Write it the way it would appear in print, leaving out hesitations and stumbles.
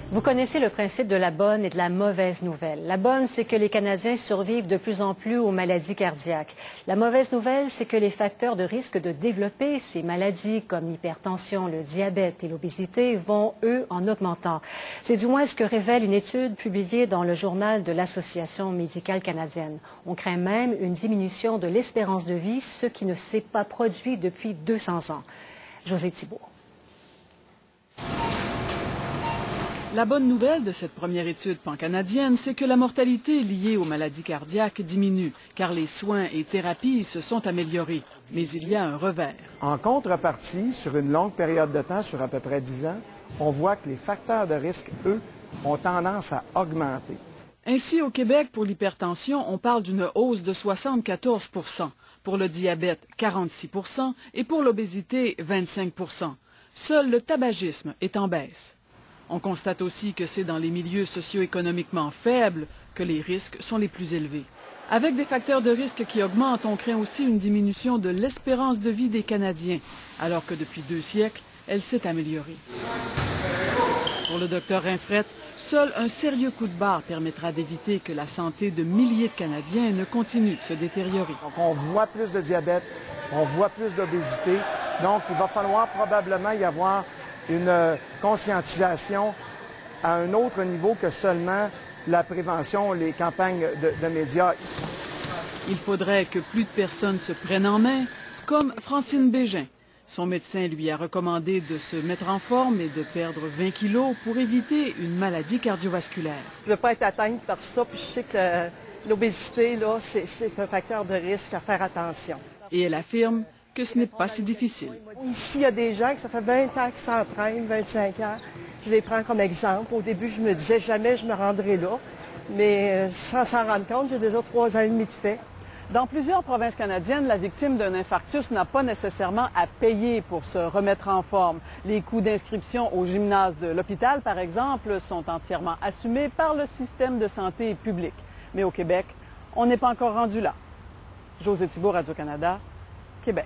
Vous connaissez le principe de la bonne et de la mauvaise nouvelle. La bonne, c'est que les Canadiens survivent de plus en plus aux maladies cardiaques. La mauvaise nouvelle, c'est que les facteurs de risque de développer ces maladies comme l'hypertension, le diabète et l'obésité vont, eux, en augmentant. C'est du moins ce que révèle une étude publiée dans le journal de l'Association médicale canadienne. On craint même une diminution de l'espérance de vie, ce qui ne s'est pas produit depuis 200 ans. José Thibault. La bonne nouvelle de cette première étude pan-canadienne, c'est que la mortalité liée aux maladies cardiaques diminue, car les soins et thérapies se sont améliorés. Mais il y a un revers. En contrepartie, sur une longue période de temps, sur à peu près 10 ans, on voit que les facteurs de risque, eux, ont tendance à augmenter. Ainsi, au Québec, pour l'hypertension, on parle d'une hausse de 74 %, pour le diabète, 46 % et pour l'obésité, 25 %. Seul le tabagisme est en baisse. On constate aussi que c'est dans les milieux socio-économiquement faibles que les risques sont les plus élevés. Avec des facteurs de risque qui augmentent, on craint aussi une diminution de l'espérance de vie des Canadiens, alors que depuis 2 siècles, elle s'est améliorée. Pour le Dr Rinfret, seul un sérieux coup de barre permettra d'éviter que la santé de milliers de Canadiens ne continue de se détériorer. Donc, on voit plus de diabète, on voit plus d'obésité. Donc, il va falloir probablement y avoir une conscientisation à un autre niveau que seulement la prévention, les campagnes de médias. Il faudrait que plus de personnes se prennent en main, comme Francine Bégin. Son médecin lui a recommandé de se mettre en forme et de perdre 20 kilos pour éviter une maladie cardiovasculaire. Je ne veux pas être atteinte par ça, puis je sais que l'obésité, là, c'est un facteur de risque à faire attention. Et elle affirme que ce n'est pas si difficile. Ici, il y a des gens que ça fait 20 ans qu'ils s'entraînent, 25 ans. Je les prends comme exemple. Au début, je me disais jamais je me rendrai là. Mais sans s'en rendre compte, j'ai déjà 3 ans et demi de fait. Dans plusieurs provinces canadiennes, la victime d'un infarctus n'a pas nécessairement à payer pour se remettre en forme. Les coûts d'inscription au gymnase de l'hôpital, par exemple, sont entièrement assumés par le système de santé public. Mais au Québec, on n'est pas encore rendu là. José Thibault, Radio-Canada, Québec.